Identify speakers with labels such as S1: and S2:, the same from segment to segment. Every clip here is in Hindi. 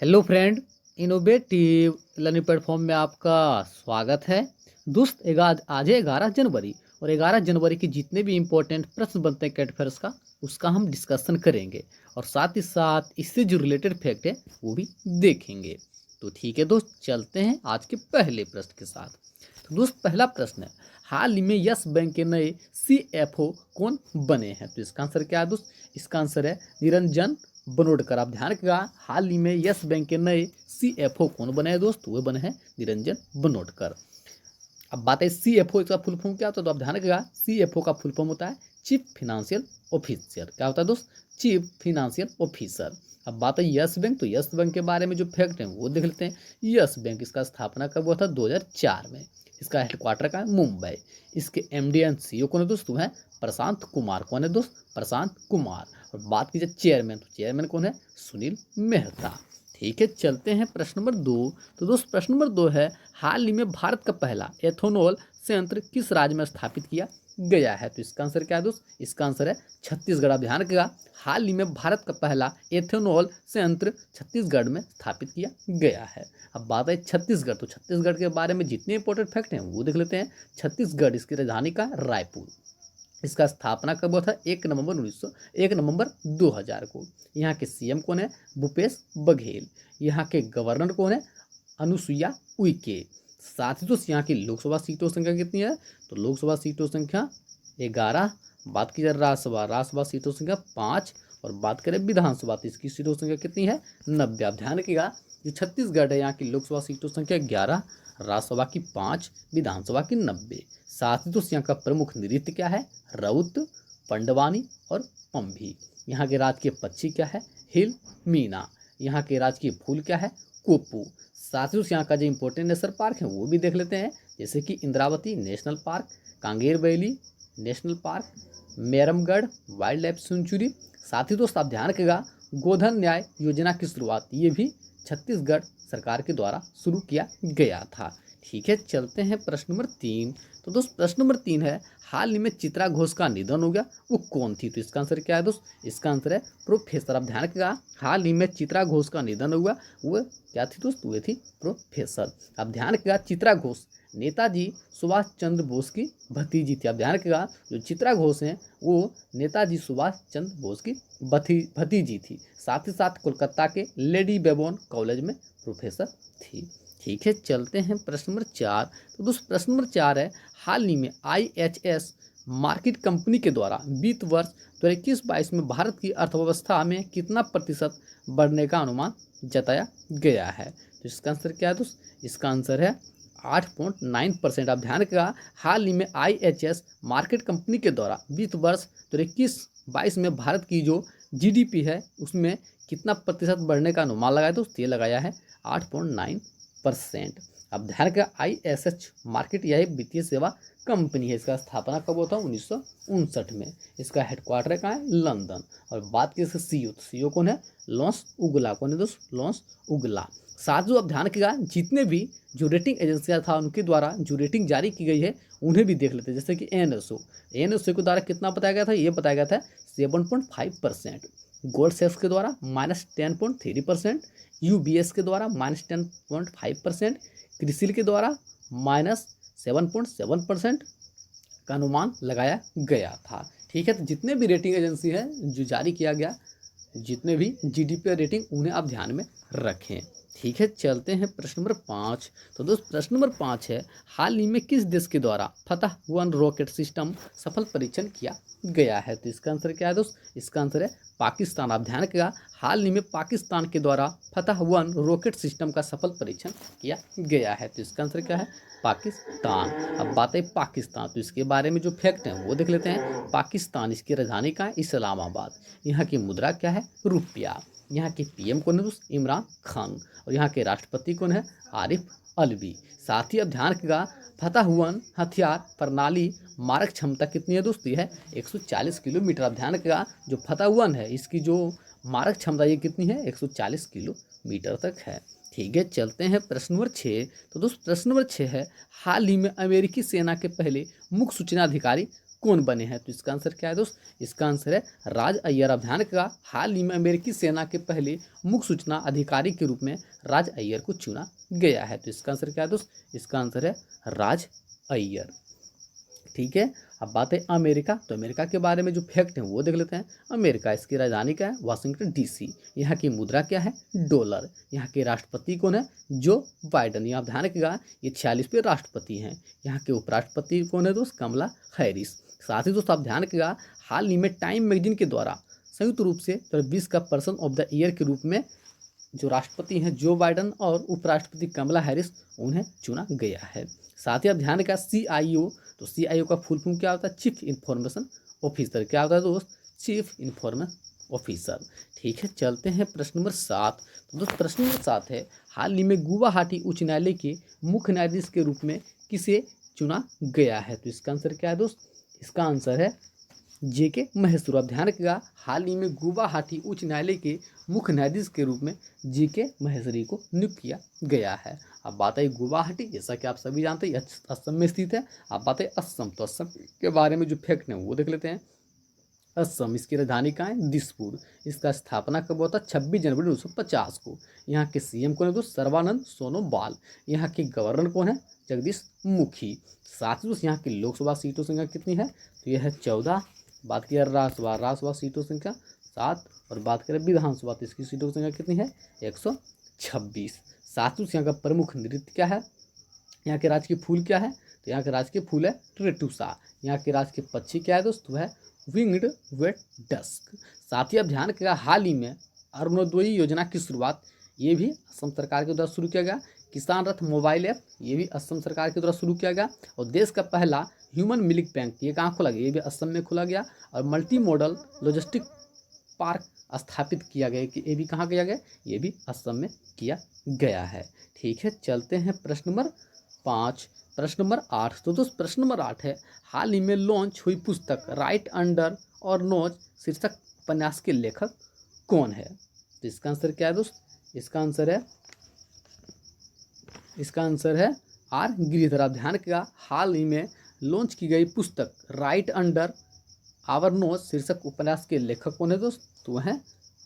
S1: Hello friend, innovative learning platform में आपका स्वागत है। दोस्त आज है 11 जनवरी और 11 जनवरी के जितने भी इम्पोर्टेंट प्रश्न बनते हैं करंट अफेयर्स का उसका हम डिस्कशन करेंगे और साथ ही साथ इससे जो रिलेटेड फैक्ट है वो भी देखेंगे। तो ठीक है दोस्त, चलते हैं आज के पहले प्रश्न के साथ। तो दोस्त पहला प्रश्न है, हाल ही में यस बैंक के नए CFO कौन बने हैं? तो इसका आंसर क्या है दोस्त? इसका आंसर है निरंजन बनोडकर। आप ध्यान रखिएगा, हाल ही में यस बैंक के नए CFO कौन बने हैं दोस्त? वो बने हैं निरंजन बनोडकर। अब बात है CFO इसका फुल फॉर्म क्या होता है, तो आप ध्यान रखिएगा CFO का फुल फॉर्म होता है चीफ फिनेंशियल ऑफिसर। क्या होता है दोस्त? Chief financial officer. अब बात है यस बैंक, तो यस बैंक के बारे में जो फैक्ट है वो देख लेते हैं। यस बैंक इसका स्थापना कब हुआ था? 2004 में। इसका हेडक्वार्टर का है मुंबई। इसके MD एंड CEO कौन है दोस्त? वो है प्रशांत कुमार। कौन है दोस्त? प्रशांत कुमार। और बात कीजिए चेयरमैन, तो चेयरमैन कौन है? सुनील मेहता। ठीक है, चलते हैं प्रश्न नंबर 2। तो दोस्त प्रश्न नंबर 2 है, हाल ही में भारत का पहला एथेनॉल संयंत्र किस राज्य में स्थापित किया गया है? तो इसका आंसर क्या है दोस्त? इसका आंसर है छत्तीसगढ़। आप ध्यान रखिएगा, हाल ही में भारत का पहला एथेनॉल संयंत्र छत्तीसगढ़ में स्थापित किया गया है। अब बात है छत्तीसगढ़, तो छत्तीसगढ़ के बारे में जितने इंपॉर्टेंट फैक्ट हैं वो देख लेते हैं। छत्तीसगढ़ इसकी राजधानी का रायपुर। इसका स्थापना कब हुआ था? 1 नवंबर 2000 को। यहाँ के CM कौन है? भूपेश बघेल। यहाँ के गवर्नर कौन है? अनुसुईया उइके। साथ ही दोस्त यहाँ की लोकसभा सीटों की संख्या कितनी है? तो लोकसभा सीटों की संख्या 11। बात की जाए राज्यसभा सीटों की संख्या 5। और बात करें विधानसभा तो इसकी सीटों की संख्या कितनी है? 90। आप ध्यान रखिएगा, जो छत्तीसगढ़ है यहाँ की लोकसभा सीटों की संख्या 11, राज्यसभा की 5, विधानसभा की 90। साथ ही दोस्त यहाँ का प्रमुख नृत्य क्या है? राउत, पंडवानी और पंभी। यहाँ के राजकीय पक्षी क्या है? हिल मीना। यहाँ के राजकीय फूल क्या है? कोपू। साथ ही दोस्त यहाँ का जो इंपॉर्टेंट नेशनल पार्क है वो भी देख लेते हैं, जैसे कि Indravati national park, Kanger valley national park, Meramgarh wildlife sanctuary. साथ ही दोस्त आप ध्यान रखिएगा, गोधन न्याय योजना की शुरुआत ये भी छत्तीसगढ़ सरकार के द्वारा शुरू किया गया था। ठीक है, चलते हैं प्रश्न नंबर 3। तो दोस्त प्रश्न नंबर 3 है, हाल ही में चित्रा घोष का निधन हो गया, वो कौन थी? तो इसका आंसर क्या है दोस्त? इसका आंसर है प्रोफेसर। आप ध्यान रखिएगा, हाल ही में चित्रा घोष का निधन हुआ, वो क्या थी दोस्त? वो थी प्रोफेसर। आप ध्यान रखिएगा, चित्रा घोष नेताजी सुभाष चंद्र बोस की भतीजी थी। आप ध्यान रखिएगा, जो चित्रा घोष हैं वो नेताजी सुभाष चंद्र बोस की भतीजी थी। साथ ही साथ कोलकाता के लेडी बेबोन कॉलेज में प्रोफेसर थी। ठीक है, चलते हैं प्रश्न नंबर 4। तो दोस्त प्रश्न नंबर 4 है, हाल ही में IHS मार्केट कंपनी के द्वारा वित्त वर्ष 2021-22 में भारत की अर्थव्यवस्था में कितना प्रतिशत बढ़ने का अनुमान जताया गया है? तो इसका आंसर क्या है दोस्त? इसका आंसर है 8.9%। आप ध्यान रखिएगा, हाल ही में IHS मार्केट कंपनी के द्वारा वित्त वर्ष 2021-22 में भारत की जो GDP है उसमें कितना प्रतिशत बढ़ने का अनुमान लगाया? तो ये लगाया है 8.9%। अब ध्यान रखिएगा, IHS मार्केट यह वित्तीय सेवा कंपनी है। इसका स्थापना कब हुआ था? 1959 में। इसका हेडक्वार्टर कहाँ है? लंदन। और बात की इसका CEO, तो CEO कौन है? लॉन्स उगला। कौन है दोस्त? लॉन्स उगला। साथ जो आप ध्यान रखिएगा, जितने भी जो रेटिंग एजेंसियां था उनके द्वारा जो रेटिंग जारी की गई है उन्हें भी देख लेते हैं, जैसे कि ANSO के द्वारा कितना बताया गया था? ये बताया गया था 7.5%। गोल्ड सेक्स के द्वारा -10.3%, UBS के द्वारा -10.5%, क्रिसिल के द्वारा -7.7% का अनुमान लगाया गया था। ठीक है, तो जितने भी रेटिंग एजेंसी है जो जारी किया गया, जितने भी GDP रेटिंग, उन्हें आप ध्यान में रखें। ठीक है, चलते हैं प्रश्न नंबर 5। तो दोस्त प्रश्न नंबर 5 है, हाल ही में किस देश के द्वारा फतह-1 रॉकेट सिस्टम सफल परीक्षण किया गया है? तो इसका आंसर क्या है दोस्त? इसका आंसर है पाकिस्तान। आप ध्यान रखिएगा, हाल ही में पाकिस्तान के द्वारा फतह-1 रॉकेट सिस्टम का सफल परीक्षण किया गया है। तो इसका आंसर क्या है? पाकिस्तान। अब बात है पाकिस्तान, तो इसके बारे में जो फैक्ट हैं वो देख लेते हैं। पाकिस्तान इसकी राजधानी का है इस्लामाबाद। यहाँ की मुद्रा क्या है? रुपया। यहाँ के PM कौन है दोस्त? इमरान खान। और यहाँ के राष्ट्रपति कौन है? आरिफ अलवी। साथ ही अब ध्यान रखिएगा, फतह-1 हथियार प्रणाली मारक क्षमता कितनी है दोस्त? ये है 140 किलोमीटर। आप ध्यान रखिएगा, जो फतह-1 है इसकी जो मारक क्षमता ये कितनी है? 140 किलोमीटर तक है। ठीक है, चलते हैं प्रश्न नंबर 6। तो दोस्त प्रश्न नंबर 6 है, हाल ही में अमेरिकी सेना के पहले मुख्य सूचना अधिकारी कौन बने हैं? तो इसका आंसर क्या है दोस्त? इसका आंसर है राज अय्यर। अब ध्यान रखिएगा, हाल ही में अमेरिकी सेना के पहले मुख्य सूचना अधिकारी के रूप में राज अय्यर को चुना गया है। तो इसका आंसर क्या है दोस्त? इसका आंसर है राज अय्यर। ठीक है, अब बात है अमेरिका। तो अमेरिका के बारे में जो फैक्ट हैं वो देख लेते हैं। अमेरिका, इसकी राजधानी क्या है? Washington DC. यहाँ की मुद्रा क्या है? डॉलर। यहाँ के राष्ट्रपति कौन है? जो बाइडन। यहाँ ध्यान रखिएगा, ये 46वें राष्ट्रपति हैं। यहाँ के उपराष्ट्रपति कौन है दोस्त? कमला हैरिस। साथ ही दोस्तों आप ध्यान रखिएगा, हाल ही में टाइम मैगजीन के द्वारा संयुक्त रूप से 20 का पर्सन ऑफ द ईयर के रूप में जो राष्ट्रपति हैं जो बाइडन और उपराष्ट्रपति कमला हैरिस, उन्हें चुना गया है। साथ ही आप ध्यान रखिएगा CIO, तो CIO का फुल फॉर्म क्या होता है? Chief information officer. क्या होता है दोस्त? Chief information officer. ठीक है, चलते हैं प्रश्न नंबर 7। तो दोस्त प्रश्न नंबर 7 है, हाल ही में गुवाहाटी उच्च न्यायालय के मुख्य न्यायाधीश के रूप में किसे चुना गया है? तो इसका आंसर क्या है दोस्त? इसका आंसर है JK महेश्वरी। अब ध्यान रखिएगा, हाल ही में गुवाहाटी उच्च न्यायालय के मुख्य न्यायाधीश के रूप में JK महेश्वरी को नियुक्त किया गया है। अब बात है गुवाहाटी, जैसा कि आप सभी जानते हैं असम में स्थित है। अब बात है असम, तो असम के बारे में जो फैक्ट है वो देख लेते हैं। असम, इसकी राजधानी कहाँ है? दिसपुर। इसका स्थापना कब हुआ था? 26 जनवरी 1950 को। यहाँ के CM कौन है दोस्त? सर्बानंद सोनोवाल। यहाँ के गवर्नर कौन है? जगदीश मुखी। साथ ही दोस्त यहाँ की लोकसभा सीटों संख्या कितनी है? तो यह है 14। बात की राज्यसभा सीटों संख्या 7, और बात करें विधानसभा तो इसकी सीटों की संख्या कितनी है? 126। साथ ही यहाँ का प्रमुख नृत्य क्या है? यहाँ के राजकीय फूल क्या है? तो यहाँ के राजकीय फूल है ट्रेटूसा। यहाँ के राजकीय पक्षी क्या है दोस्त? वह है विंग्ड वेट डस्क। साथ ही आप ध्यान रखिएगा, हाल ही में अरुणोदय योजना की शुरुआत ये भी असम सरकार के द्वारा शुरू किया गया। किसान रथ मोबाइल ऐप ये भी असम सरकार के द्वारा शुरू किया गया। और देश का पहला ह्यूमन मिल्क बैंक ये कहाँ खोला गया? ये भी असम में खोला गया। और मल्टी मॉडल लॉजिस्टिक पार्क स्थापित किया गया कि ये भी कहाँ किया गया? ये भी असम में किया गया है। ठीक है, चलते हैं प्रश्न नंबर 5। प्रश्न नंबर 8। तो दोस्त प्रश्न नंबर 8 है, हाल ही में लॉन्च हुई पुस्तक राइट अंडर और नोज शीर्षक उपन्यास के लेखक कौन है? तो इसका आंसर क्या है दोस्त? इसका आंसर है R गिरिधर। आप ध्यान रखिएगा, हाल ही में लॉन्च की गई पुस्तक राइट अंडर आवर नोज शीर्षक उपन्यास के लेखक कौन है दोस्त? तो वह है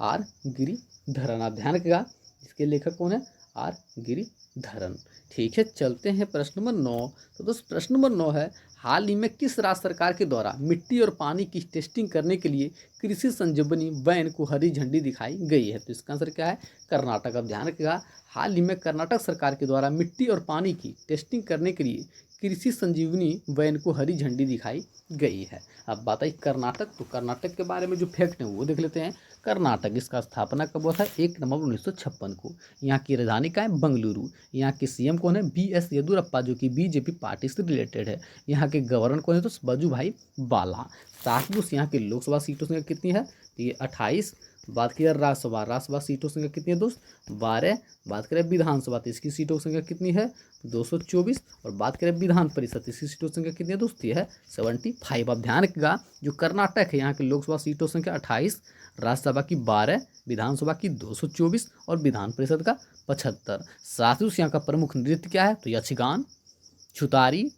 S1: R गिरिधरन। आप ध्यान रखिएगा, इसके लेखक कौन है? R गिरिधरन। ठीक है, चलते हैं प्रश्न नंबर 9। तो दोस्त प्रश्न नंबर 9 है, हाल ही में किस राज्य सरकार के द्वारा मिट्टी और पानी की टेस्टिंग करने के लिए कृषि संजीवनी वैन को हरी झंडी दिखाई गई है? तो इसका आंसर क्या है? कर्नाटक। अब ध्यान रखिएगा, हाल ही में कर्नाटक सरकार के द्वारा मिट्टी और पानी की टेस्टिंग करने के लिए कृषि संजीवनी वैन को हरी झंडी दिखाई गई है। अब बात आई कर्नाटक, तो कर्नाटक के बारे में जो फैक्ट है वो देख लेते हैं। कर्नाटक, इसका स्थापना कब हुआ था? 1 नवंबर 1956 को। यहाँ की राजधानी का है बंगलुरु। यहाँ के CM कौन है? BS येदुरप्पा, जो कि BJP पार्टी से रिलेटेड है। यहाँ के गवर्नर कौन है? तो बजूभाई वाला। साथ ही यहाँ की लोकसभा सीटों संख्या कितनी है? तो ये 28। बात की राज्यसभा सीटों संख्या कितनी है दोस्त? 12। बात करें विधानसभा तो इसकी सीटों की संख्या कितनी है? 224। और बात करें विधान परिषद इसकी सीटों की संख्या कितनी है दोस्त? ये है 75। अब ध्यान रखिएगा, जो कर्नाटक है यहाँ की लोकसभा सीटों संख्या 28, राज्यसभा की 12, विधानसभा की 224 और विधान परिषद का 75। साथ ही यहाँ का प्रमुख नृत्य क्या है? तो यक्षगान, छुतारी,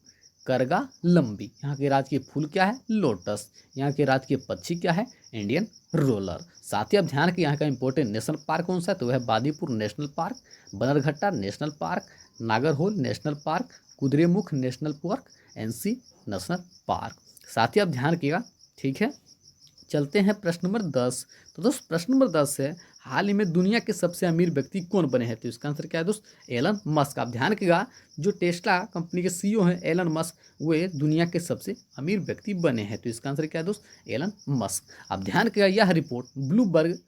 S1: करगा, लंबी। यहाँ के राजकीय फूल क्या है? लोटस। यहाँ के राजकीय पक्षी क्या है? Indian roller. साथ ही आप ध्यान रखिए, यहाँ का इंपॉर्टेंट नेशनल पार्क कौन सा है? तो वह Bandipur national park, Bannerghatta national park, Nagarhole national park, Kudremukh national park, NC national park. साथ ही आप ध्यान रखिएगा। ठीक है, चलते हैं प्रश्न नंबर 10। तो दोस्त प्रश्न नंबर 10 है, हाल ही में दुनिया के सबसे अमीर व्यक्ति कौन बने हैं? तो इसका आंसर क्या है दोस्त? Elon Musk. आप ध्यान रखिएगा, जो टेस्ला कंपनी के CEO हैं एलन मस्क, वे दुनिया के सबसे अमीर व्यक्ति बने हैं। तो इसका आंसर क्या है दोस्त? Elon Musk. आप ध्यान रखिएगा, यह रिपोर्ट ब्लूमबर्ग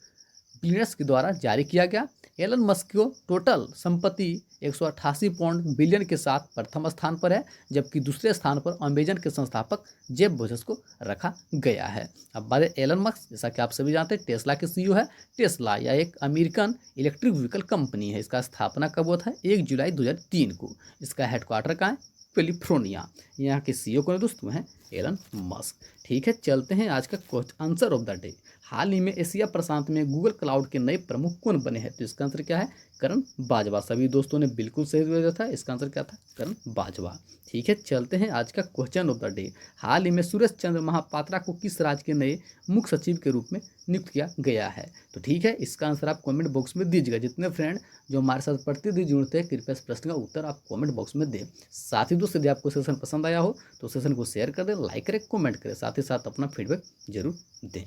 S1: बिलियनर्स के द्वारा जारी किया गया। एलन मस्क को टोटल संपत्ति 188 बिलियन के साथ प्रथम स्थान पर है, जबकि दूसरे स्थान पर अमेजन के संस्थापक जेफ बेजोस को रखा गया है। अब बात है एलन मस्क, जैसा कि आप सभी जानते हैं टेस्ला के CEO है। टेस्ला यह एक अमेरिकन इलेक्ट्रिक व्हीकल कंपनी है। इसका स्थापना कब हुआ था? 1 जुलाई 2003 को। इसका हेडक्वार्टर कहाँ है? कैलिफोर्निया। यहाँ के CEO कौन है दोस्तों? हैं एलन मस्क। ठीक है, चलते हैं आज का question answer of the day. हाल ही में एशिया प्रशांत में गूगल क्लाउड के नए प्रमुख कौन बने हैं? तो इसका आंसर क्या है? करण बाजवा। सभी दोस्तों ने बिल्कुल सही दिया था, इसका आंसर क्या था? करण बाजवा। ठीक है, चलते हैं आज का क्वेश्चन ऑफ द डे। हाल ही में सुरेश चंद्र महापात्रा को किस राज्य के नए मुख्य सचिव के रूप में नियुक्त किया गया है? तो ठीक है, इसका आंसर आप कमेंट बॉक्स में दीजिएगा। जितने फ्रेंड जो हमारे साथ प्रतिदिन जुड़ते हैं, कृपया इस प्रश्न का उत्तर आप कमेंट बॉक्स में दें। साथ ही दोस्तों, यदि आपको सेशन पसंद आया हो तो सेशन को शेयर कर दें, लाइक करें, कमेंट करें, साथ ही साथ अपना फीडबैक जरूर दें।